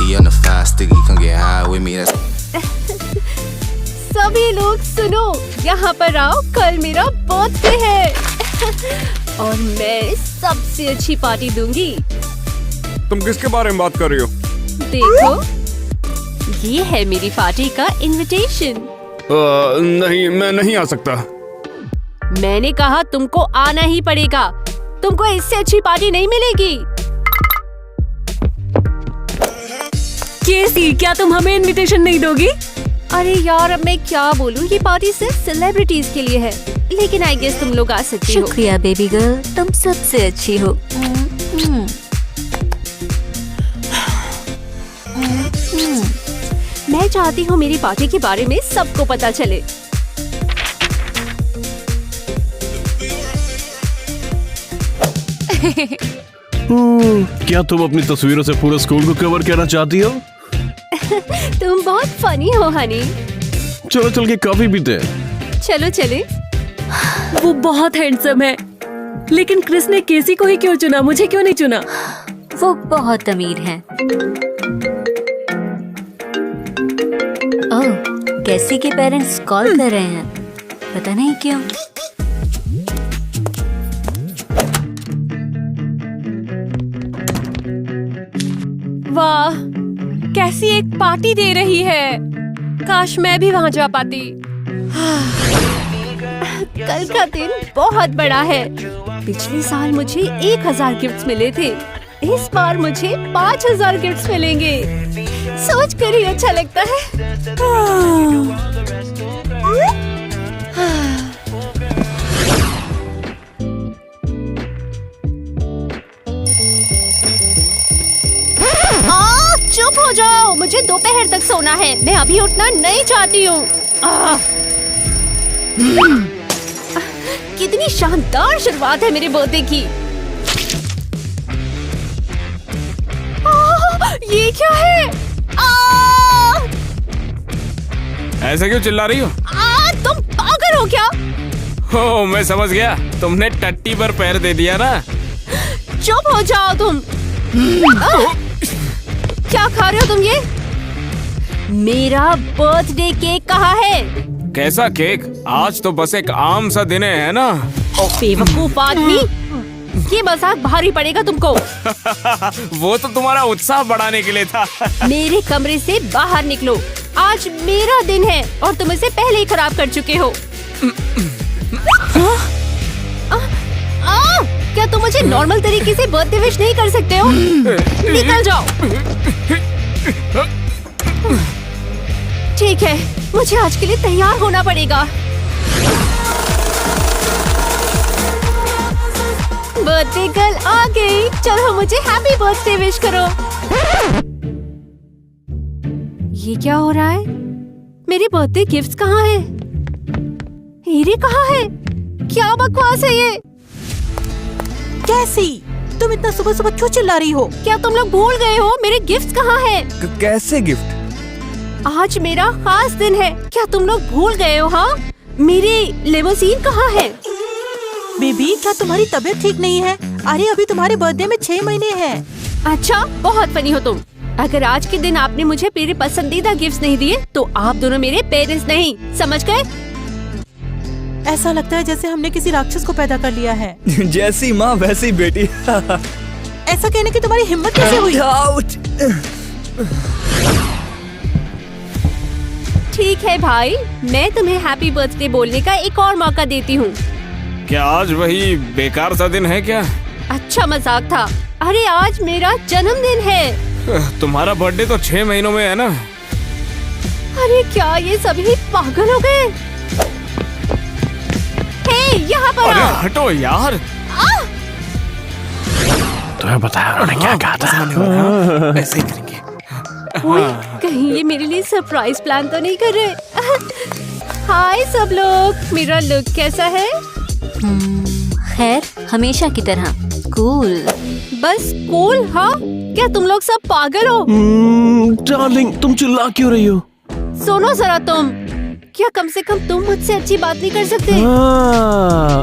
sticky on the fast sticky, come get high with me. सभी लोग सुनो, यहाँ पर आओ, कल मेरा बर्थडे है और मैं सबसे अच्छी पार्टी दूंगी। तुम किसके बारे में बात कर रही हो? देखो, ये है मेरी पार्टी का इनविटेशन। नहीं, मैं नहीं आ सकता। मैंने कहा तुमको आना ही पड़ेगा, तुमको इससे अच्छी पार्टी नहीं मिलेगी। केसी, क्या तुम हमें इनविटेशन नहीं दोगी? अरे यार, अब मैं क्या बोलूं, ये पार्टी सिर्फ सेलिब्रिटीज के लिए है, लेकिन आई गेस तुम लोग आ सकती हो। शुक्रिया बेबी गर्ल, तुम सबसे अच्छी हो। मैं चाहती हूँ मेरी पार्टी के बारे में सबको पता चले। क्या तुम अपनी तस्वीरों से पूरे स्कूल को कवर करना चाहती हो? तुम बहुत फनी हो हनी। चलो चल के कॉफी पीते हैं। चलो चले। वो बहुत हैंडसम है, लेकिन क्रिस ने केसी को ही क्यों चुना, मुझे क्यों नहीं चुना? वो बहुत अमीर हैं। ओह, केसी के पेरेंट्स कॉल कर रहे हैं, पता नहीं क्यों। वाह, कैसी एक पार्टी दे रही है। काश मैं भी वहाँ जा पाती। कल का दिन बहुत बड़ा है। पिछले साल मुझे 1000 गिफ्ट्स मिले थे, इस बार मुझे 5000 गिफ्ट्स मिलेंगे। सोच कर ही अच्छा लगता है। चुप हो जाओ, मुझे दोपहर तक सोना है, मैं अभी उठना नहीं चाहती हूँ। कितनी शानदार शुरुआत है मेरे बर्थडे की। ये क्या है? ऐसे क्यों चिल्ला रही हो? तुम पागल हो क्या? ओह, मैं समझ गया, तुमने टट्टी पर पैर दे दिया ना। चुप हो जाओ तुम। क्या खा रहे हो तुम ये? मेरा बर्थडे केक कहाँ है? कैसा केक? आज तो बस एक आम सा दिन है ना। बेवकूफ आदमी, ये मजाक भारी पड़ेगा तुमको। वो तो तुम्हारा उत्साह बढ़ाने के लिए था। मेरे कमरे से बाहर निकलो, आज मेरा दिन है और तुम इसे पहले ही खराब कर चुके हो। क्या तुम मुझे नॉर्मल तरीके से बर्थडे विश नहीं कर सकते हो? निकल जाओ। ठीक है, मुझे आज के लिए तैयार होना पड़ेगा। बर्थडे गर्ल आ गई, चलो मुझे हैप्पी बर्थडे विश करो। ये क्या हो रहा है? मेरी बर्थडे गिफ्ट्स कहाँ है? हीरे कहाँ है? क्या बकवास है ये? कैसी, तुम इतना सुबह सुबह क्यों चिल्ला रही हो? क्या तुम लोग भूल गए हो मेरे गिफ्ट्स कहाँ हैं? कैसे गिफ्ट? आज मेरा खास दिन है, क्या तुम लोग भूल गए हो? हाँ, मेरी लिमोसीन कहाँ है? बेबी, क्या तुम्हारी तबीयत ठीक नहीं है? अरे अभी तुम्हारे बर्थडे में 6 महीने हैं। अच्छा, बहुत फनी हो तुम। अगर आज के दिन आपने मुझे मेरे पसंदीदा गिफ्ट्स नहीं दिए तो आप दोनों मेरे पेरेंट्स नहीं, समझ गए? ऐसा लगता है जैसे हमने किसी राक्षस को पैदा कर लिया है। जैसी माँ वैसी बेटी। ऐसा कहने की तुम्हारी हिम्मत कैसे हुई? ठीक है भाई, मैं तुम्हें हैप्पी बर्थडे बोलने का एक और मौका देती हूँ। क्या आज वही बेकार सा दिन है क्या? अच्छा मजाक था। अरे आज मेरा जन्मदिन है। तुम्हारा बर्थडे तो 6 महीनों में है ना। अरे क्या ये सभी पागल हो गए? हे, यहाँ पर अरे आओ। हटो यार। तुम्हें बताया उन्होंने क्या कहा था? ऐसे ही करेंगे। ओए, कहीं ये मेरे लिए सरप्राइज प्लान तो नहीं कर रहे? हाय सब लोग, मेरा लुक कैसा है? खैर, हमेशा की तरह कूल। बस कूल? हाँ, क्या तुम लोग सब पागल हो? डार्लिंग, तुम चिल्ला क्यों रही हो? सुनो जरा तुम, क्या कम से कम तुम मुझसे अच्छी बात नहीं कर सकते?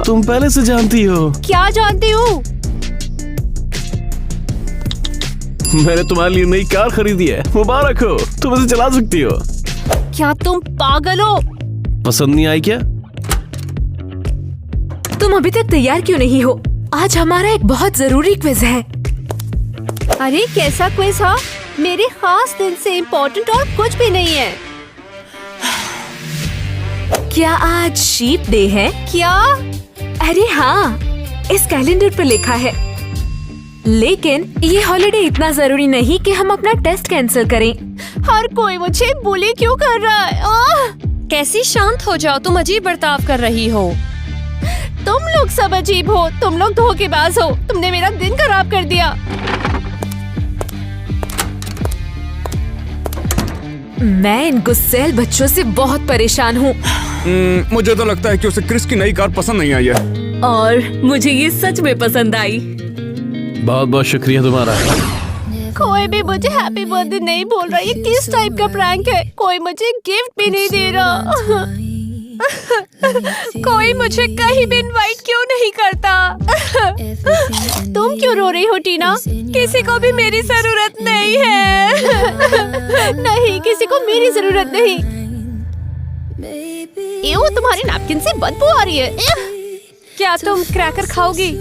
तुम पहले से जानती हो। क्या जानती हूँ? मैंने तुम्हारे लिए नई कार खरीदी है, मुबारक हो, तुम इसे चला सकती हो। क्या तुम पागल हो? पसंद नहीं आई क्या? तुम अभी तक तैयार क्यों नहीं हो? आज हमारा एक बहुत जरूरी क्विज है। अरे कैसा क्विज? हाँ, मेरे खास दिन से इम्पोर्टेंट और कुछ भी नहीं है। क्या आज शीप डे है? क्या? अरे हाँ, इस कैलेंडर पर लिखा है। लेकिन ये हॉलिडे इतना जरूरी नहीं कि हम अपना टेस्ट कैंसिल करें। हर कोई मुझे बुली क्यों कर रहा है? कैसी शांत हो जाओ, तुम अजीब बर्ताव कर रही हो। तुम लोग सब अजीब हो, तुम लोग धोखेबाज हो, तुमने मेरा दिन खराब कर दिया। मैं इन गुस्सैल बच्चों से बहुत परेशान हूँ। मुझे तो लगता है कि उसे क्रिस की नई कार पसंद नहीं आई है। और मुझे ये सच में पसंद आई। बहुत बहुत शुक्रिया तुम्हारा। कोई भी मुझे हैप्पी बर्थडे नहीं बोल रहा। ये किस टाइप का प्रैंक है? कोई मुझे गिफ्ट भी नहीं दे रहा। कोई मुझे कहीं भी इनवाइट क्यों नहीं करता? तुम क्यों रो रही हो टीना? किसी को भी मेरी जरूरत नहीं है। नहीं, किसी को मेरी जरूरत नहीं। एओ, तुम्हारी नैपकिन से बदबू आ रही है। क्या तुम क्रैकर खाओगी?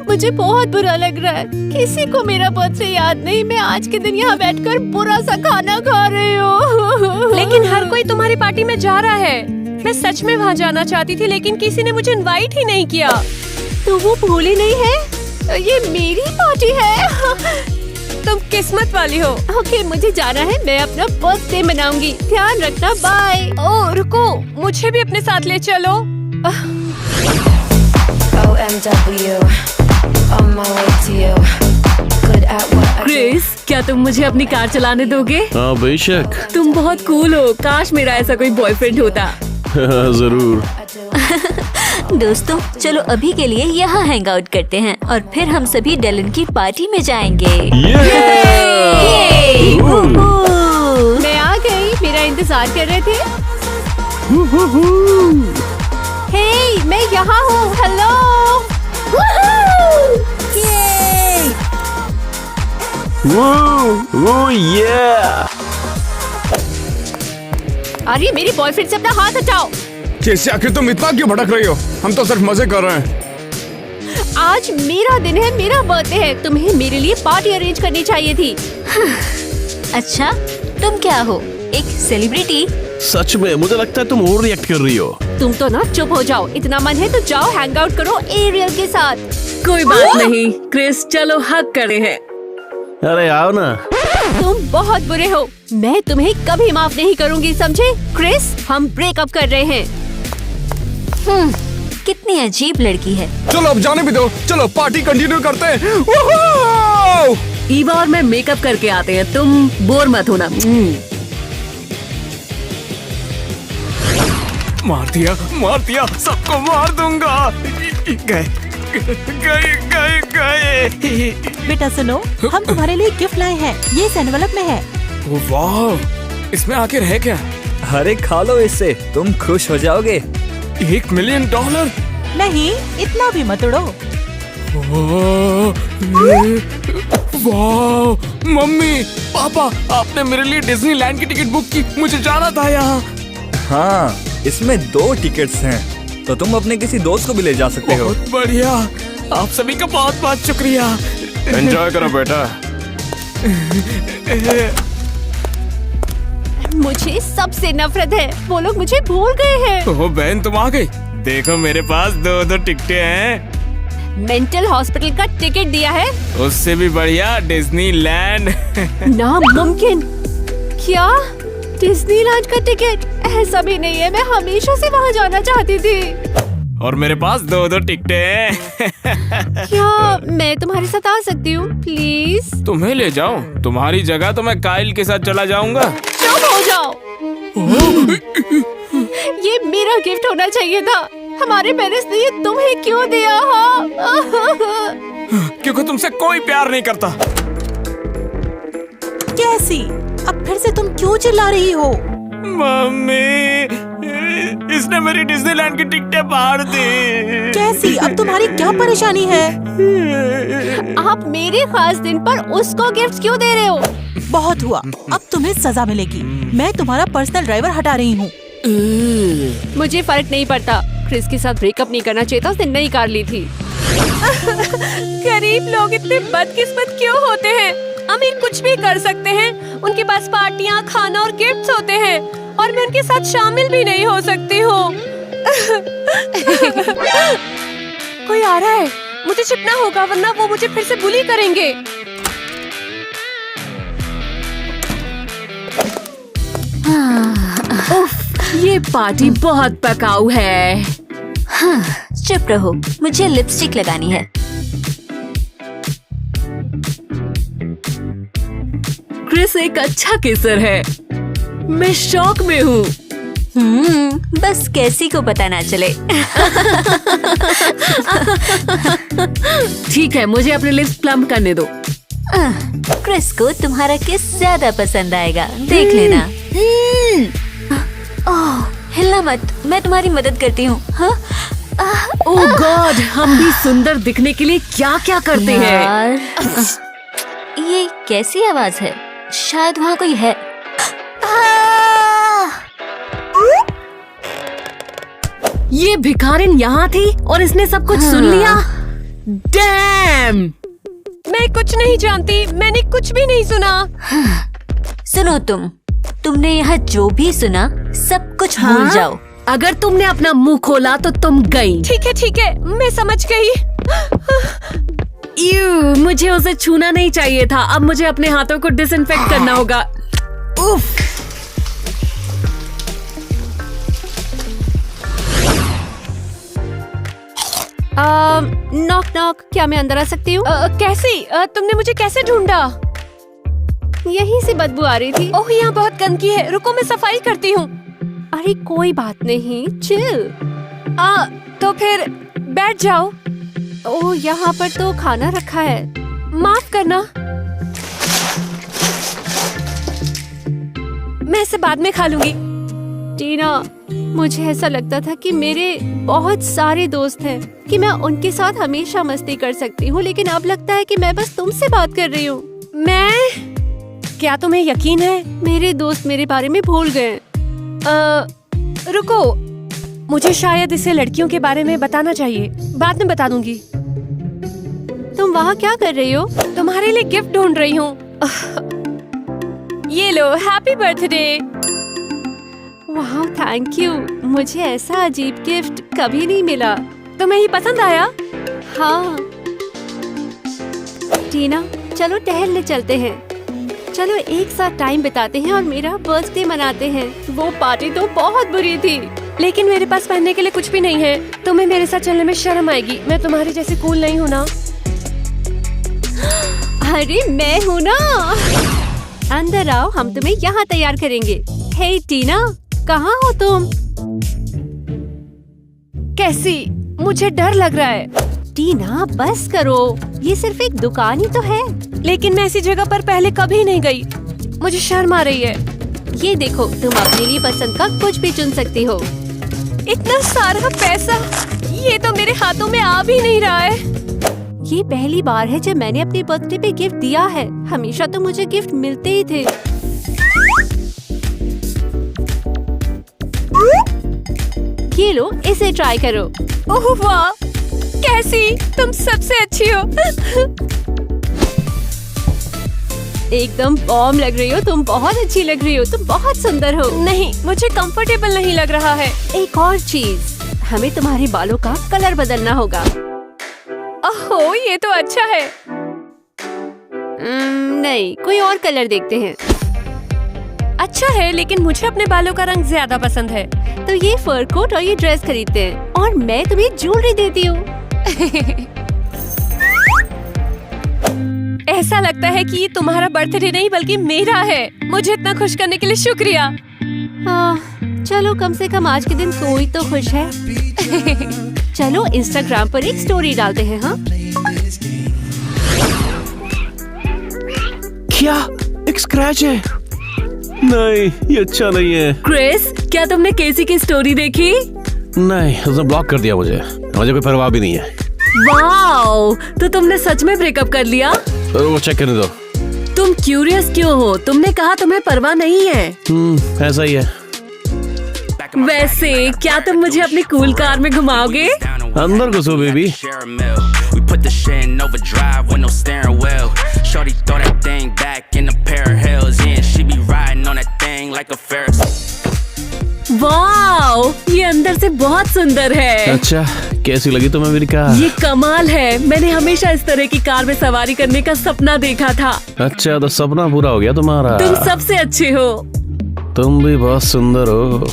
मुझे बहुत बुरा लग रहा है। किसी को मेरा बर्थडे याद नहीं। मैं आज के दिन यहाँ बैठकर बुरा सा खाना खा रही हूँ। लेकिन हर कोई तुम्हारी पार्टी में जा रहा है। मैं सच में वहाँ जाना चाहती थी, लेकिन किसी ने मुझे इनवाइट ही नहीं किया। तो वो भूली नहीं है? ये मेरी पार्टी है। तुम किस्मत वाली हो। ओके, मुझे जाना है। मैं अपना बर्थडे मनाऊंगी। ध्यान रखना। बाय। ओ रुको, मुझे भी अपने साथ ले चलो। क्रिस, क्या तुम मुझे अपनी कार चलाने दोगे? हाँ बेशक। तुम बहुत कूल हो। काश मेरा ऐसा कोई बॉयफ्रेंड होता। जरूर। दोस्तों, चलो अभी के लिए यहाँ हैंग आउट करते हैं और फिर हम सभी डेलन की पार्टी में जाएंगे। मैं आ गई। मेरा इंतजार कर रहे थे। हे, मैं यहाँ हूँ। हेलो। अरे मेरी बॉयफ्रेंड से अपना हाथ हटाओ। कैसे आखिर तुम इतना क्यों भड़क रही हो? हम तो सिर्फ मजे कर रहे हैं। आज मेरा दिन है, मेरा बर्थडे है। तुम्हें मेरे लिए पार्टी अरेंज करनी चाहिए थी। अच्छा, तुम क्या हो, एक सेलिब्रिटी? सच में मुझे लगता है तुम ओवर रिएक्ट कर रही हो। तुम तो ना चुप हो जाओ। इतना मन है तो जाओ हैंग आउट करो एरियल के साथ। कोई बात नहीं क्रिस, चलो हग करे हैं। अरे आओ ना। तुम बहुत बुरे हो। मैं तुम्हें कभी माफ नहीं करूंगी, समझे? क्रिस, हम ब्रेकअप कर रहे हैं। कितनी अजीब लड़की है। चलो अब जाने भी दो। चलो पार्टी कंटिन्यू करते हैं। वुहू! ईवा और मैं मेकअप करके आते हैं, तुम बोर मत होना। मार दिया, सबको मार दूंगा। गए गए गए गए। बेटा सुनो, हम तुम्हारे लिए गिफ्ट लाए हैं। ये इस एनवेलप में है। वाह, इसमें आखिर है क्या? अरे खा लो इससे, तुम खुश हो जाओगे। $1 मिलियन? नहीं, इतना भी मत उड़ो। वाह, मम्मी पापा, आपने मेरे लिए डिज्नीलैंड की टिकट बुक की। मुझे जाना था यहाँ। हाँ, इसमें 2 टिकट्स हैं, तो तुम अपने किसी दोस्त को भी ले जा सकते हो। बहुत बढ़िया, आप सभी का बहुत बहुत शुक्रिया। एंजॉय करो बेटा। मुझे सबसे नफरत है। वो लोग मुझे भूल गए हैं। ओह बहन, तुम आ गई। देखो मेरे पास 2 टिकटें हैं। मेंटल हॉस्पिटल का टिकट दिया है। उससे भी बढ़िया डिज्नीलैंड। नामुमकिन। क्या? डिज्नीलैंड का टिकट? ऐसा भी नहीं है, मैं हमेशा से वहाँ जाना चाहती थी। और मेरे पास 2 टिकटें हैं। क्या मैं तुम्हारे साथ आ सकती हूँ प्लीज? तुम्हें ले जाऊं? तुम्हारी जगह तो मैं काइल के साथ चला जाऊंगा। चुप हो जाओ। ये मेरा गिफ्ट होना चाहिए था। हमारे पेरेंट्स ने ये तुम्हें क्यों दिया? क्योंकि तुमसे कोई प्यार नहीं करता। कैसी? अब फिर से तुम क्यों चिल्ला रही हो? मम्मी, इसने मेरी डिज्नीलैंड की टिकटें फाड़ दी। कैसी? अब तुम्हारी क्या परेशानी है? आप मेरे खास दिन पर उसको गिफ्ट क्यों दे रहे हो? बहुत हुआ, अब तुम्हें सजा मिलेगी। मैं तुम्हारा पर्सनल ड्राइवर हटा रही हूँ। मुझे फर्क नहीं पड़ता। क्रिस के साथ ब्रेकअप नहीं करना चाहिए था, उसने नई कार ली थी। गरीब लोग इतने बदकिस्मत क्यों होते हैं? अमीर कुछ भी कर सकते हैं, उनके पास पार्टियाँ, खाना और गिफ्ट्स होते हैं, और मैं उनके साथ शामिल भी नहीं हो सकती हूँ। कोई आ रहा है, मुझे छिपना होगा वरना वो मुझे फिर से बुली करेंगे। उफ, ये पार्टी बहुत पकाऊ है। हाँ, चुप रहो, मुझे लिपस्टिक लगानी है। क्रिस एक अच्छा किसर है। मैं शौक में हूँ। बस कैसी को पता ना चले। ठीक है, मुझे अपने लिप्स प्लम करने दो। क्रिस को तुम्हारा किस ज्यादा पसंद आएगा, देख लेना। ओह, हिलना मत, मैं तुम्हारी मदद करती हूँ। हाँ? ओह गॉड, हम भी सुंदर दिखने के लिए क्या क्या करते हैं। यार, ये कैसी आवाज है? शायद वहाँ कोई है। ये भिखारिन यहाँ थी और इसने सब कुछ सुन लिया। डैम! मैं कुछ नहीं जानती, मैंने कुछ भी नहीं सुना। सुनो तुमने यहाँ जो भी सुना सब कुछ भूल जाओ। अगर तुमने अपना मुंह खोला तो तुम गई। ठीक है, मैं समझ गई। मुझे उसे छूना नहीं चाहिए था। अब मुझे अपने हाथों को डिसइंफेक्ट करना होगा। उफ। नॉक नॉक, क्या मैं अंदर आ सकती हूँ? कैसी? तुमने मुझे कैसे ढूंढा? यहीं से बदबू आ रही थी। ओह, यहाँ बहुत गंदगी है, रुको मैं सफाई करती हूँ। अरे कोई बात नहीं, चिल। तो फिर बैठ जाओ। ओह, यहाँ पर तो खाना रखा है। माफ करना, मैं इसे बाद में खा लूंगी। टीना, मुझे ऐसा लगता था कि मेरे बहुत सारे दोस्त हैं, कि मैं उनके साथ हमेशा मस्ती कर सकती हूँ, लेकिन अब लगता है कि मैं बस तुमसे बात कर रही हूँ। क्या तुम्हें यकीन है? मेरे दोस्त मेरे बारे में भूल गए। रुको, मुझे शायद इसे लड़कियों के बारे में बताना चाहिए, बाद में बता दूंगी। तुम वहाँ क्या कर रही हो? तुम्हारे लिए गिफ्ट ढूंढ रही हूँ। ये लो, हैप्पी बर्थडे। वाह, थैंक यू। मुझे ऐसा अजीब गिफ्ट कभी नहीं मिला। तुम्हें ये पसंद आया? हाँ। टीना, चलो टहलने चलते हैं। चलो एक साथ टाइम बिताते हैं और मेरा बर्थडे मनाते हैं। वो पार्टी तो बहुत बुरी थी, लेकिन मेरे पास पहनने के लिए कुछ भी नहीं है। तुम्हें मेरे साथ चलने में शर्म आएगी, मैं तुम्हारी जैसी कूल नहीं हूँ ना। अरे मैं हूँ ना। अंदर आओ, हम तुम्हें यहाँ तैयार करेंगे। हे टीना, कहाँ हो तुम? कैसी? मुझे डर लग रहा है। टीना बस करो, ये सिर्फ एक दुकान ही तो है। लेकिन मैं ऐसी जगह पर पहले कभी नहीं गई, मुझे शर्म आ रही है। ये देखो, तुम अपने लिए पसंद का कुछ भी चुन सकती हो। इतना सारा पैसा, ये तो मेरे हाथों में आ भी नहीं रहा है। ये पहली बार है जब मैंने अपने बर्थडे पे गिफ्ट दिया है। हमेशा तो मुझे गिफ्ट मिलते ही थे। ये लो, इसे ट्राई करो। ओह वाह, कैसी? तुम सबसे अच्छी हो। एकदम बॉम्ब लग रही हो, तुम बहुत अच्छी लग रही हो, तुम बहुत सुंदर हो। नहीं, मुझे कंफर्टेबल नहीं लग रहा है। एक और चीज, हमें तुम्हारे बालों का कलर बदलना होगा। ओह, ये तो अच्छा है। नहीं, कोई और कलर देखते हैं। अच्छा है, लेकिन मुझे अपने बालों का रंग ज्यादा पसंद है। तो ये फर कोट और ये ड्रेस खरीदते हैं, और मैं तुम्हें ज्वेलरी देती हूँ। ऐसा लगता है कि ये तुम्हारा बर्थडे नहीं बल्कि मेरा है। मुझे इतना खुश करने के लिए शुक्रिया। हाँ, चलो कम से कम आज के दिन कोई तो खुश है। चलो इंस्टाग्राम पर एक स्टोरी डालते हैं। हाँ, क्या एक स्क्रैच है? नहीं, ये अच्छा नहीं है। क्रिस, क्या तुमने केसी की स्टोरी देखी? नहीं, उसने ब्लॉक कर दिया मुझे। मुझे कोई परवाह भी नहीं है। वाओ, तो तुमने सच में ब्रेकअप कर लिया? वो चेक करने दो। तुम क्यूरियस क्यों हो? तुमने कहा तुम्हें परवाह नहीं है। ऐसा ही है। वैसे क्या तुम मुझे अपनी कूल कार में घुमाओगे? अंदर घुसो baby. We put the shit in overdrive with no steering wheel. Shorty throw that thing back in a pair of heels. Yeah, she be riding on that thing like a Ferris. Wow, ये अंदर से बहुत सुंदर है। अच्छा, कैसी लगी तुम्हें मेरी कार? ये कमाल है। मैंने हमेशा इस तरह की कार में सवारी करने का सपना देखा था। अच्छा, तो सपना पूरा हो गया तुम्हारा। तुम सबसे अच्छे हो। तुम भी बहुत सुंदर हो।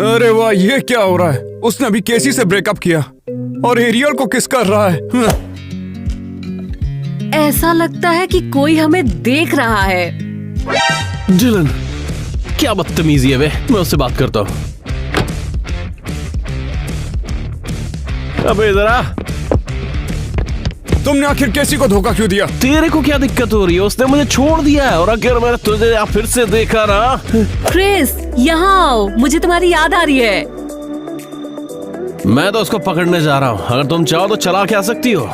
अरे वाह, ये क्या हो रहा है? उसने अभी केसी से ब्रेकअप किया और एरियल को किस कर रहा है। ऐसा लगता है कि कोई हमें देख रहा है। जिलन, क्या बदतमीजी है वे। मैं उससे बात करता हूँ। अबे इधर आ। तुमने आखिर केसी को धोखा क्यों दिया? तेरे को क्या दिक्कत हो रही है? उसने मुझे छोड़ दिया है और अगर मैंने तुझे फिर से देखा ना। क्रिस, यहाँ आओ, मुझे तुम्हारी याद आ रही है। मैं तो उसको पकड़ने जा रहा हूँ। अगर तुम चाहो तो चला के आ सकती हो।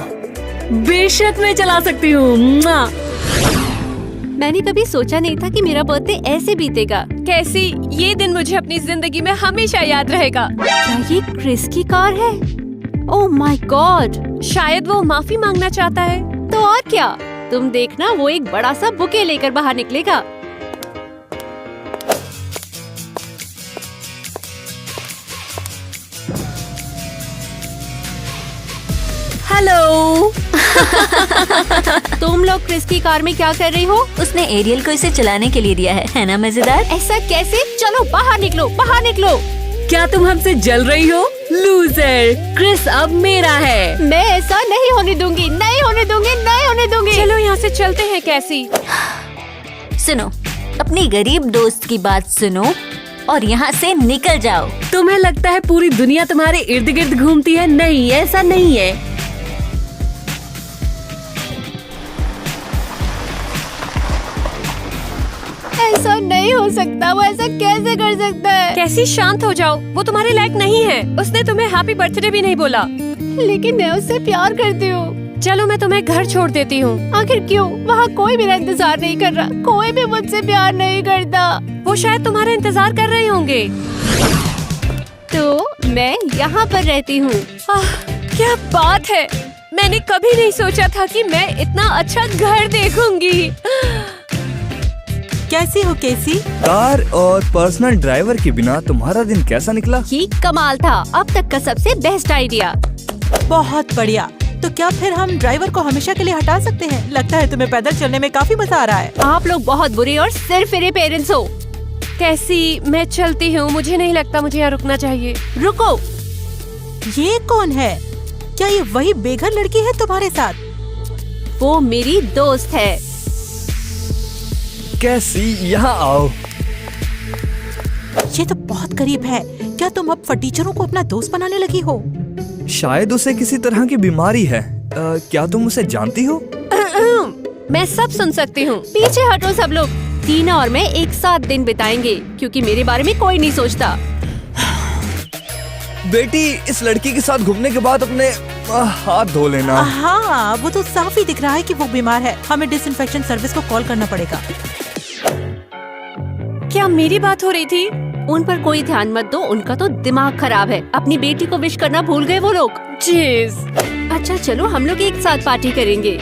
बेशक मैं चला सकती हूँ। मैंने कभी सोचा नहीं था कि मेरा बर्थडे ऐसे बीतेगा। कैसी, ये दिन मुझे अपनी जिंदगी में हमेशा याद रहेगा। क्या ये क्रिस की कार है? Oh my God. शायद वो माफी मांगना चाहता है। तो और क्या, तुम देखना वो एक बड़ा सा बुके लेकर बाहर निकलेगा। हेलो। तुम लोग क्रिस की कार में क्या कर रही हो? उसने एरियल को इसे चलाने के लिए दिया है ना मजेदार? ऐसा कैसे? चलो बाहर निकलो, बाहर निकलो। क्या तुम हमसे जल रही हो? लूजर, क्रिस अब मेरा है। मैं ऐसा नहीं होने दूंगी, नहीं होने दूंगी, नहीं होने दूंगी। चलो यहाँ से चलते हैं कैसी। सुनो, अपनी गरीब दोस्त की बात सुनो और यहाँ से निकल जाओ। तुम्हें लगता है पूरी दुनिया तुम्हारे इर्द गिर्द घूमती है? नहीं, ऐसा नहीं है। ऐसा नहीं हो सकता। वो ऐसा कैसे कर सकता है? कैसी, शांत हो जाओ। वो तुम्हारे लायक नहीं है। उसने तुम्हें हैप्पी बर्थडे भी नहीं बोला। लेकिन मैं उससे प्यार करती हूँ। चलो मैं तुम्हें घर छोड़ देती हूँ। आखिर क्यों? वहाँ कोई मेरा इंतजार नहीं कर रहा, कोई भी मुझसे प्यार नहीं करता। वो शायद तुम्हारा इंतजार कर रहे होंगे। तो मैं यहाँ पर रहती हूँ। क्या बात है, मैंने कभी नहीं सोचा था कि मैं इतना अच्छा घर देखूंगी। कैसी हो केसी? कार और पर्सनल ड्राइवर के बिना तुम्हारा दिन कैसा निकला? ये कमाल था, अब तक का सबसे बेस्ट आइडिया। बहुत बढ़िया। तो क्या फिर हम ड्राइवर को हमेशा के लिए हटा सकते हैं? लगता है तुम्हें पैदल चलने में काफी मजा आ रहा है। आप लोग बहुत बुरे और सिर फिरे पेरेंट्स हो। कैसी, मैं चलती हूँ। मुझे नहीं लगता मुझे यहाँ रुकना चाहिए। रुको। ये कौन है? क्या ये वही बेघर लड़की है तुम्हारे साथ? वो मेरी दोस्त है। कैसी, यहाँ आओ। ये तो बहुत करीब है। क्या तुम अब फटीचरों को अपना दोस्त बनाने लगी हो? शायद उसे किसी तरह की बीमारी है। क्या तुम उसे जानती हो? मैं सब सुन सकती हूँ। पीछे हटो सब लोग। टीना और मैं एक साथ दिन बिताएंगे क्योंकि मेरे बारे में कोई नहीं सोचता। बेटी, इस लड़की के साथ घूमने के बाद अपने हाथ धो लेना। हाँ, वो तो साफ ही दिख रहा है कि वो बीमार है। हमें डिसइंफेक्शन सर्विस को कॉल करना पड़ेगा। क्या मेरी बात हो रही थी? उन पर कोई ध्यान मत दो, उनका तो दिमाग खराब है। अपनी बेटी को विश करना भूल गए वो लोग। चीज। अच्छा चलो हम लोग एक साथ पार्टी करेंगे।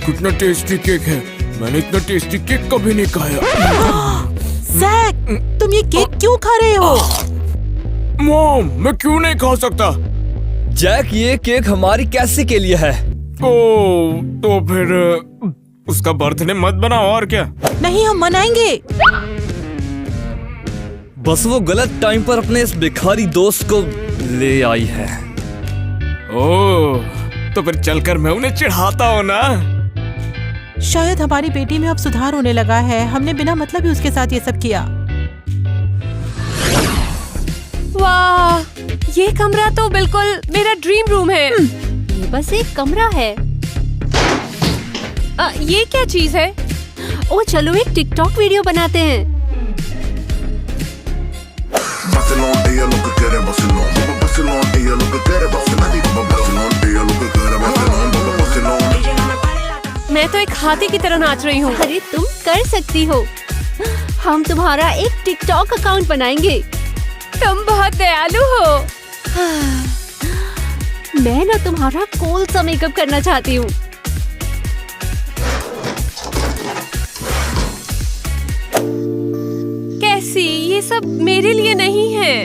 कितना टेस्टी केक है। मैंने इतना टेस्टी केक कभी नहीं खाया। जैक, तुम ये केक क्यों खा रहे हो? मॉम, मैं क्यों नहीं खा सकता? जैक, ये केक हमारी कैसी के लिए है। तो फिर उसका बर्थडे मत बनाओ। और क्या? नहीं, हम मनाएंगे। बस वो गलत टाइम पर अपने इस भिखारी दोस्त को ले आई है। ओह, तो फिर चलकर मैं उन्हें चिढ़ाता हूँ ना। शायद हमारी बेटी में अब सुधार होने लगा है। हमने बिना मतलब ही उसके साथ ये सब किया। वाह, ये कमरा तो बिल्कुल मेरा ड्रीम रूम है। ये बस एक कमरा है। ये क्या चीज है? ओ चलो एक टिकटॉक वीडियो बनाते हैं। मैं तो एक हाथी की तरह नाच रही हूँ। अरे तुम कर सकती हो। हम तुम्हारा एक टिकटॉक अकाउंट बनाएंगे। तुम बहुत दयालु हो। मैं ना तुम्हारा कूल सा मेकअप करना चाहती हूँ। कैसी? ये सब मेरे लिए नहीं है।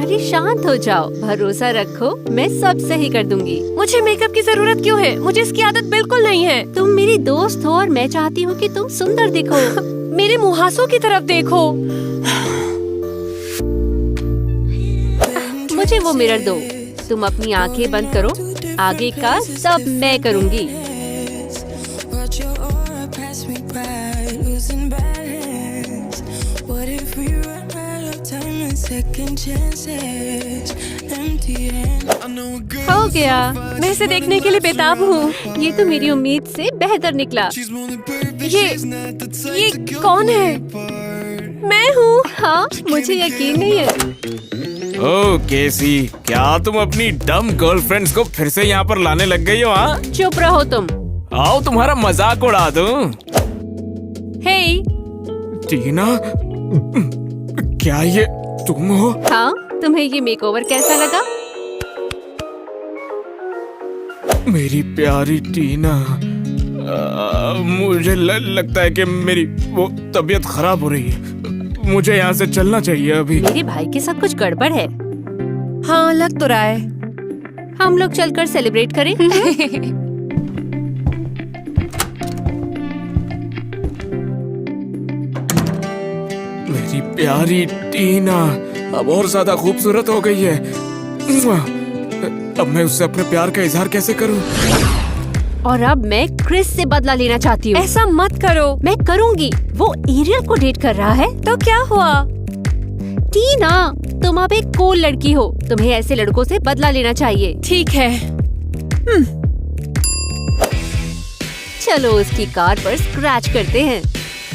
अरे शांत हो जाओ, भरोसा रखो, मैं सब सही कर दूंगी। मुझे मेकअप की जरूरत क्यों है? मुझे इसकी आदत बिल्कुल नहीं है। तुम मेरी दोस्त हो और मैं चाहती हूँ कि तुम सुंदर दिखो। मेरे मुहासों की तरफ देखो। मुझे वो मिरर दो। तुम अपनी आंखें बंद करो, आगे का सब मैं करूँगी। हो गया। मैं इसे देखने के लिए बेताब हूँ। ये तो मेरी उम्मीद से बेहतर निकला। ये कौन है? मैं हूँ। हाँ, मुझे यकीन नहीं है। ओ केसी, क्या तुम अपनी डम गर्लफ्रेंड्स को फिर से यहाँ पर लाने लग गई हो? हाँ, चुप रहो तुम। आओ तुम्हारा मजाक उड़ा दूं। हे टीना, क्या ये तुम हो? हाँ, तुम्हें ये मेकओवर कैसा लगा? मेरी प्यारी टीना, मुझे लगता है कि मेरी वो तबीयत खराब हो रही है। मुझे यहाँ से चलना चाहिए अभी। मेरे भाई के साथ कुछ गड़बड़ है। हाँ, लग तो रहा है। हम लोग चलकर सेलिब्रेट करें। मेरी प्यारी टीना अब और ज्यादा खूबसूरत हो गई है। अब मैं उससे अपने प्यार का इजहार कैसे करूं? और अब मैं क्रिस से बदला लेना चाहती हूँ। ऐसा मत करो। मैं करूँगी। वो एरियल को डेट कर रहा है। तो क्या हुआ? टीना, तुम अब एक कूल लड़की हो। तुम्हें ऐसे लड़कों से बदला लेना चाहिए। ठीक है। चलो उसकी कार पर स्क्रैच करते हैं।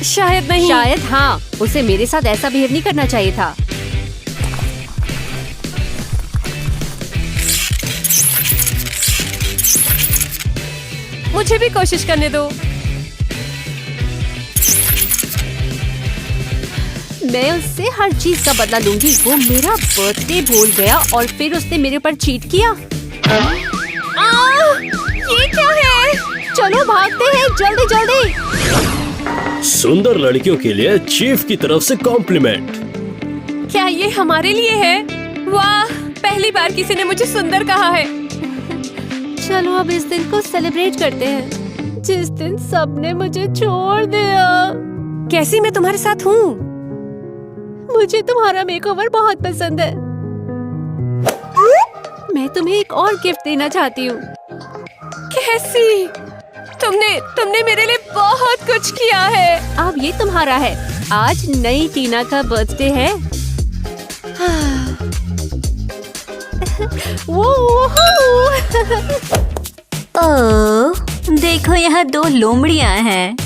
शायद नहीं। शायद हाँ। उसे मेरे साथ ऐसा बिहेव नहीं करना चाहिए था। मुझे भी कोशिश करने दो। मैं उससे हर चीज का बदला लूंगी। वो मेरा बर्थडे भूल गया और फिर उसने मेरे ऊपर चीट किया। ये क्या है? चलो भागते हैं, जल्दी जल्दी। सुंदर लड़कियों के लिए चीफ की तरफ से कॉम्प्लीमेंट। क्या ये हमारे लिए है? वाह, पहली बार किसी ने मुझे सुंदर कहा है। चलो अब इस दिन को सेलिब्रेट करते हैं, जिस दिन सबने मुझे छोड़ दिया। कैसी मैं तुम्हारे साथ हूँ। मुझे तुम्हारा मेकओवर बहुत पसंद है। मैं तुम्हें एक और गिफ्ट देना चाहती हूँ। कैसी? तुमने मेरे लिए बहुत कुछ किया है। अब ये तुम्हारा है। आज नई टीना का बर्थडे है। ओह, देखो यहाँ 2 लोमड़ियाँ हैं।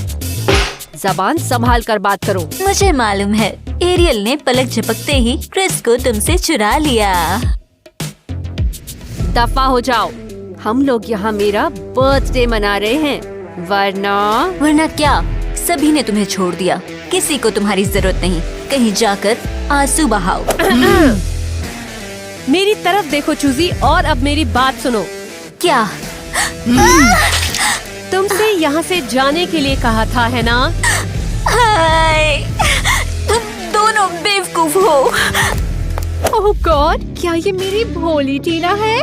जबान संभाल कर बात करो। मुझे मालूम है, एरियल ने पलक झपकते ही क्रिस को तुमसे चुरा लिया। दफा हो जाओ। हम लोग यहाँ मेरा बर्थडे मना रहे हैं, वरना क्या? सभी ने तुम्हें छोड़ दिया। किसी को तुम्हारी जरूरत नहीं। कहीं जाकर आंसू बहाओ। मेरी तरफ देखो चूजी, और अब मेरी बात सुनो। क्या? तुमसे यहाँ से जाने के लिए कहा था, है ना? हाय, तुम दोनों बेवकूफ हो। ओह गॉड, क्या ये मेरी भोली टीना है?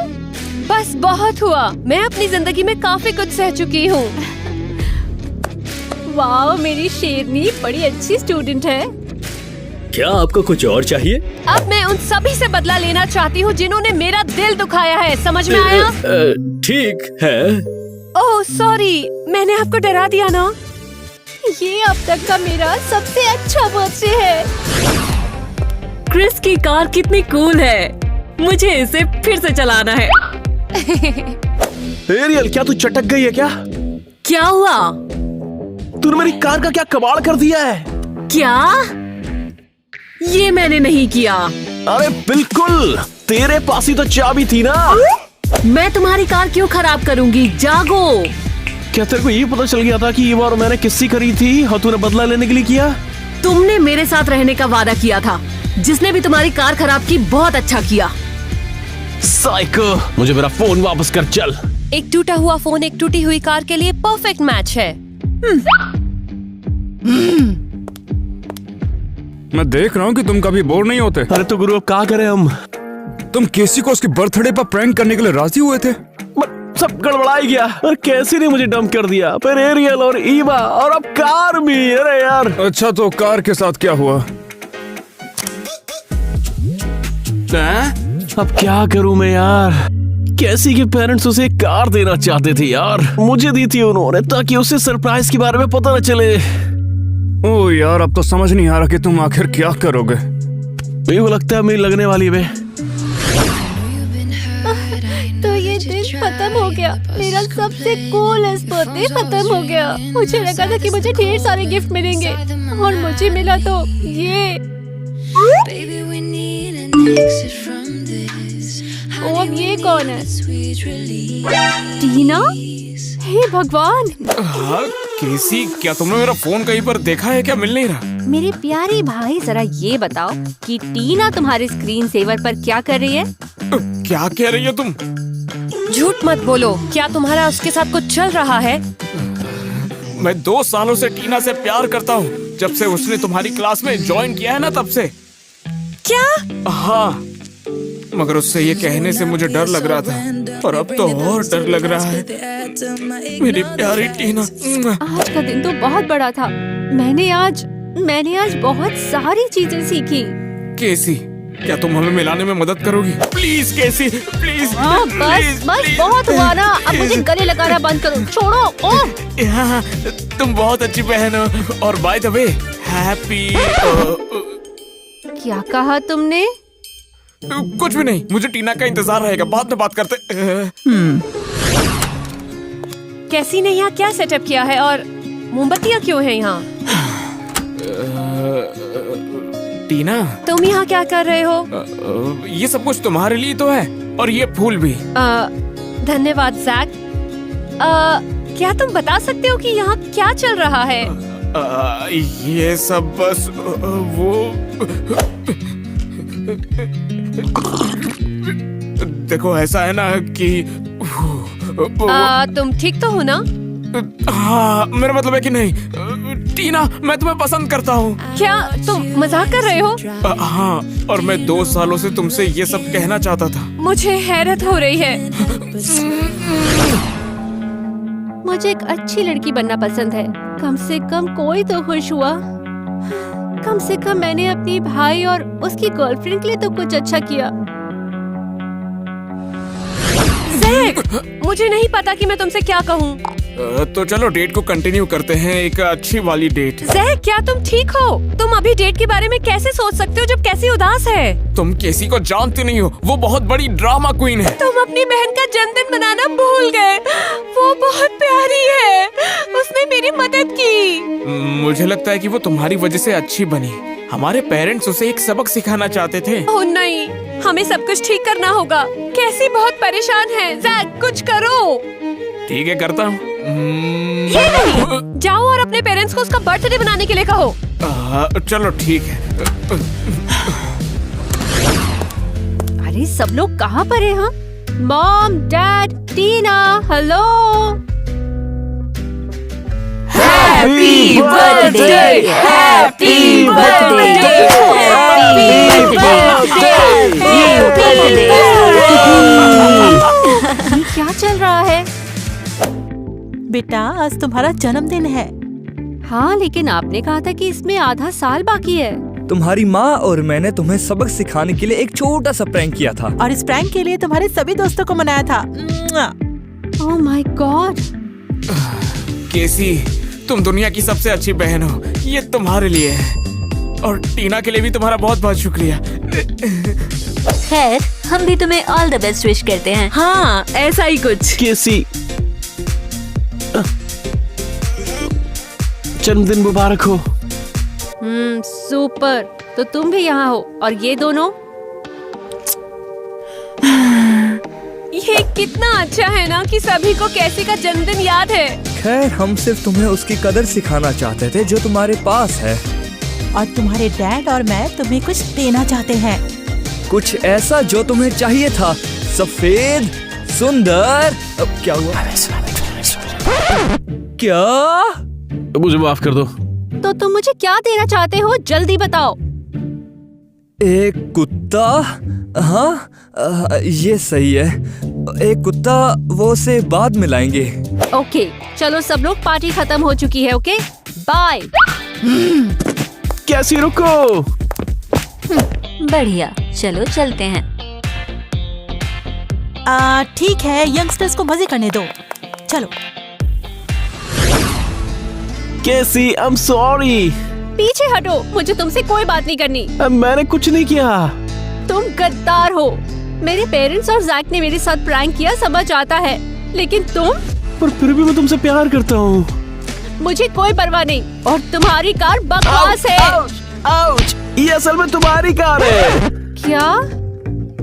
बस बहुत हुआ। मैं अपनी जिंदगी में काफी कुछ सह चुकी हूँ। वाह, मेरी शेरनी बड़ी अच्छी स्टूडेंट है। क्या आपको कुछ और चाहिए? अब मैं उन सभी से बदला लेना चाहती हूँ जिन्होंने मेरा दिल दुखाया है। समझ में आया? ठीक है। ओह सॉरी, मैंने आपको डरा दिया ना। ये अब तक का मेरा सबसे अच्छा बर्थडे है। क्रिस की कार कितनी कूल है। मुझे इसे फिर से चलाना है। एरियल, क्या तू चटक गई है क्या? क्या हुआ? तूने मेरी कार का क्या कबाड़ कर दिया है? क्या? ये मैंने नहीं किया। अरे बिल्कुल, तेरे पास ही तो चाबी थी ना। मैं तुम्हारी कार क्यों खराब करूंगी? जागो। क्या तेरे को ये पता चल गया था कि ये बार मैंने किससे करी थी और तूने बदला लेने के लिए किया? तुमने मेरे साथ रहने का वादा किया था। जिसने भी तुम्हारी कार खराब की, बहुत अच्छा किया। साइको, मुझे मेरा फोन वापस कर। चल। एक टूटा हुआ फोन एक टूटी हुई कार के लिए परफेक्ट मैच है। मैं देख रहा हूँ कि तुम कभी बोर नहीं होते। अरे तो गुरु, अब क्या करें हम? तुम केसी को उसके बर्थडे पर प्रैंक करने के लिए राजी हुए थे। सब गड़बड़ा ही गया और कैसी ने मुझे डंप कर दिया, फिर एरियल और ईवा और अब कार भी। अरे यार। अच्छा, तो कार के साथ क्या हुआ? अब क्या करूं मैं यार? कैसी के पेरेंट्स उसे एक कार देना चाहते थे यार। मुझे दी थी उन्होंने ताकि उसे सरप्राइज के बारे में पता न चले। ओ यार, अब तो समझ नहीं आ रहा कि तुम आखिर क्या करोगे। मेरे को लगता है मेरी लगने वाली है। तो ये दिन खत्म हो गया। मेरा सबसे कूलेस्ट बर्थडे खत्म हो गया। मुझे लगा था कि मुझे ढेर सारे गिफ्ट मिलेंगे और मुझे मिला तो ये। ओ, अब ये कौन है? टीना? हे भगवान! केसी, क्या तुमने मेरा फोन कहीं पर देखा है क्या? मिल नहीं रहा। मेरे प्यारे भाई, जरा ये बताओ कि टीना तुम्हारे स्क्रीन सेवर पर क्या कर रही है? क्या कह रही हो तुम? झूठ मत बोलो। क्या तुम्हारा उसके साथ कुछ चल रहा है? मैं 2 सालों से टीना से प्यार करता हूँ। जब से उसने तुम्हारी क्लास में ज्वाइन किया है ना, तब से। क्या? हाँ, मगर उससे ये कहने से मुझे डर लग रहा था और अब तो और डर लग रहा है। मेरी प्यारी टीना। आज का दिन तो बहुत बड़ा था। मैंने आज बहुत सारी चीजें सीखी। केसी, क्या तुम हमें मिलाने में मदद करोगी? Please Casey, please. हाँ, बस बहुत हुआ ना। अब मुझे गले लगाना बंद करो। छोड़ो। ओह, तुम बहुत अच्छी बहन हो। और बाय द वे, हैप्पी। क्या कहा तुमने? कुछ भी नहीं, मुझे टीना का इंतजार रहेगा। बाद में बात करते। कैसी ने यहाँ क्या सेटअप किया है और मोमबत्तियाँ क्यों हैं यहाँ? टीना, तुम यहाँ क्या कर रहे हो? ये सब कुछ तुम्हारे लिए तो है और ये फूल भी। धन्यवाद जैक। क्या तुम बता सकते हो कि यहाँ क्या चल रहा है? ये सब बस वो देखो, ऐसा है ना कि तुम ठीक तो हो ना? हाँ, मेरा मतलब है कि नहीं। टीना, मैं तुम्हें पसंद करता हूँ। क्या तुम मजाक कर रहे हो? हाँ, और मैं 2 सालों से तुमसे ये सब कहना चाहता था। मुझे हैरत हो रही है। मुझे एक अच्छी लड़की बनना पसंद है। कम से कम कोई तो खुश हुआ। कम से कम मैंने अपने भाई और उसकी गर्लफ्रेंड के लिए तो कुछ अच्छा किया। जैक, मुझे नहीं पता कि मैं तुमसे क्या कहूँ। तो चलो डेट को कंटिन्यू करते हैं, एक अच्छी वाली डेट। जैक, क्या तुम ठीक हो? तुम अभी डेट के बारे में कैसे सोच सकते हो जब कैसी उदास है? तुम केसी को जानती नहीं हो, वो बहुत बड़ी ड्रामा क्वीन है। तुम अपनी बहन का जन्मदिन मनाना भूल गए। वो बहुत प्यारी है, उसने मेरी मदद की। मुझे लगता है कि वो तुम्हारी वजह से अच्छी बनी। हमारे पेरेंट्स उसे एक सबक सिखाना चाहते थे। ओह नहीं, हमें सब कुछ ठीक करना होगा। कैसी बहुत परेशान है। जैक, कुछ करो। ठीक है, करता हूँ। ये नहीं, जाओ और अपने पेरेंट्स को उसका बर्थडे मनाने के लिए कहो। चलो ठीक है। अरे सब लोग कहाँ पर हैं? हाँ, mom, dad, Tina, hello. Happy birthday, happy birthday, happy birthday. ये क्या चल रहा है? बेटा, आज तुम्हारा जन्मदिन है। हाँ, लेकिन आपने कहा था कि इसमें आधा साल बाकी है। तुम्हारी माँ और मैंने तुम्हें सबक सिखाने के लिए एक छोटा सा प्रैंक किया था। और इस प्रैंक के लिए तुम्हारे सभी दोस्तों को मनाया था। Oh my God. केसी, तुम दुनिया की सबसे अच्छी बहन हो। ये तुम्हारे लिए है और टीना के लिए भी तुम्हारा बहुत बहुत शुक्रिया। खैर, हम भी तुम्हें ऑल द बेस्ट विश करते हैं। हाँ, ऐसा ही कुछ। केसी, जन्मदिन मुबारक हो। सुपर। तो तुम भी यहाँ हो और ये दोनों? ये कितना अच्छा है ना कि सभी को कैसी का जन्मदिन याद है। खैर, हम सिर्फ तुम्हें उसकी कदर सिखाना चाहते थे जो तुम्हारे पास है। और तुम्हारे डैड और मैं तुम्हें कुछ देना चाहते हैं। कुछ ऐसा जो तुम्हें चाहिए था। सफेद, सुंदर। अब क्या हुआ? क्या? मुझे माफ कर दो। तो तुम मुझे क्या देना चाहते हो, जल्दी बताओ। एक कुत्ता? हाँ, ये सही है। एक कुत्ता, वो से बाद में लाएंगे। ओके, चलो सब लोग, पार्टी खत्म हो चुकी है। Okay, bye. कैसी, रुको। बढ़िया, चलो चलते हैं। ठीक है, यंगस्टर्स को मजे करने दो। चलो। केसी, आई एम सॉरी। पीछे हटो, मुझे तुमसे कोई बात नहीं करनी। मैंने कुछ नहीं किया। तुम गद्दार हो। मेरे पेरेंट्स और जैक ने मेरे साथ प्रैंक किया, समझ आता है, लेकिन तुम? पर फिर भी मैं तुमसे प्यार करता हूँ। मुझे कोई परवाह नहीं। और तुम्हारी कार बकवास है। आउच, ये असल में तुम्हारी कार है। क्या?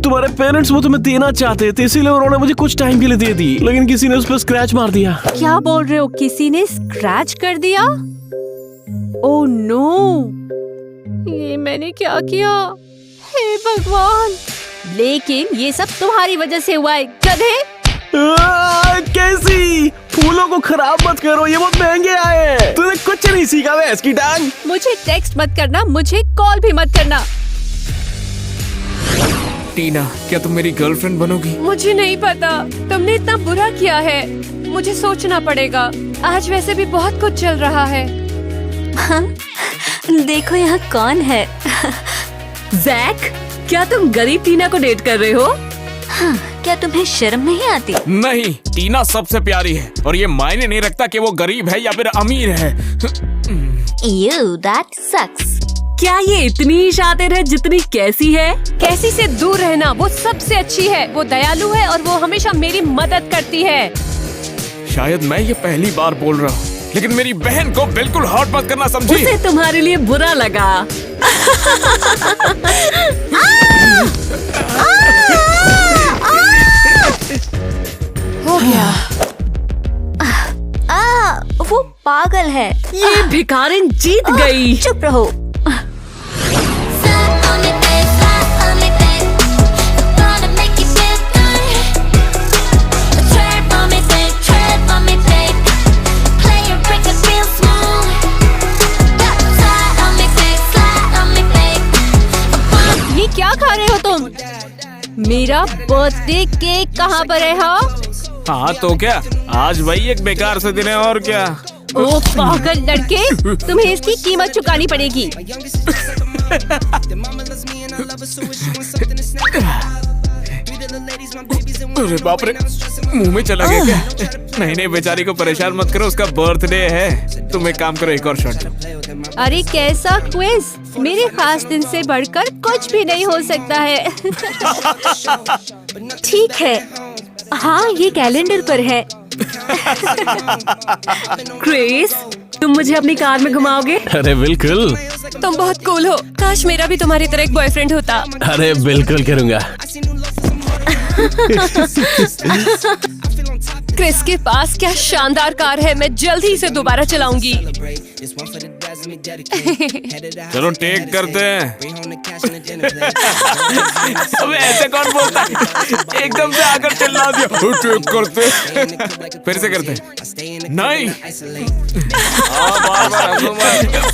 तुम्हारे पेरेंट्स वो तुम्हें देना चाहते थे, इसीलिए उन्होंने मुझे कुछ टाइम के लिए दे दी, लेकिन किसी ने उस पर स्क्रैच मार दिया। क्या बोल रहे हो? किसी ने स्क्रैच कर दिया? ओह नो, ये मैंने क्या किया? हे भगवान! लेकिन ये सब तुम्हारी वजह से हुआ है, गधे। कैसी? फूलों को खराब मत करो, ये बहुत महंगे आए हैं। तूने कुछ नहीं सीखा है इसकी टांग। मुझे टेक्स्ट मत करना, मुझे कॉल भी मत करना। टीना, क्या तुम मेरी गर्लफ्रेंड बनोगी? मुझे नहीं पता, तुमने इतना बुरा किया है। मुझे सोचना पड़ेगा। आज वैसे भी बहुत कुछ चल रहा है। देखो यहाँ कौन है। जैक, क्या तुम गरीब टीना को डेट कर रहे हो? हाँ, क्या तुम्हें शर्म नहीं आती? नहीं, टीना सबसे प्यारी है और ये मायने नहीं रखता कि वो गरीब है या फिर अमीर है। You, that sucks. क्या ये इतनी ही शातिर है जितनी कैसी है? कैसी से दूर रहना, वो सबसे अच्छी है। वो दयालु है और वो हमेशा मेरी मदद करती है। शायद मैं ये पहली बार बोल रहा हूँ, लेकिन मेरी बहन को बिल्कुल हर्ट मत करना, समझी? उसे तुम्हारे लिए बुरा लगा। हो गया। वो पागल है। ये भिखारिन जीत गई। चुप रहो। ये क्या खा रहे हो तुम? मेरा बर्थडे केक कहाँ पर है? हाँ तो क्या, आज वही एक बेकार से दिन है और क्या। ओ पागल लड़के, तुम्हें इसकी कीमत चुकानी पड़ेगी। अरे बाप रे, मुंह में चला गया क्या? नहीं नहीं, बेचारी को परेशान मत करो, उसका बर्थडे है। तुम एक काम करो, एक और शॉट लो। अरे कैसा क्विज! मेरे खास दिन से बढ़कर कुछ भी नहीं हो सकता है। ठीक है, हाँ ये कैलेंडर पर है। क्रिस, तुम मुझे अपनी कार में घुमाओगे? अरे बिल्कुल। तुम बहुत कूल हो। काश मेरा भी तुम्हारी तरह एक बॉयफ्रेंड होता। अरे बिल्कुल करूँगा। क्रिस के पास क्या शानदार कार है, मैं जल्द ही इसे दोबारा चलाऊंगी। चलो टेक करते हैं। अबे ऐसे कौन बोलता है? एकदम से आकर चिल्ला दिया। टेक करते। फिर से करते। नहीं, बार-बार हंसो मत।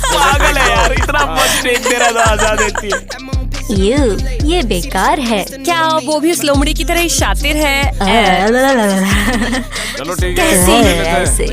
पागल है यार, इतना मत टेक दे रहा था, आजाद देती है। ये बेकार है। क्या वो भी उस लोमड़ी की तरह ही शातिर है? चलो ठीक है, कैसे है ऐसे?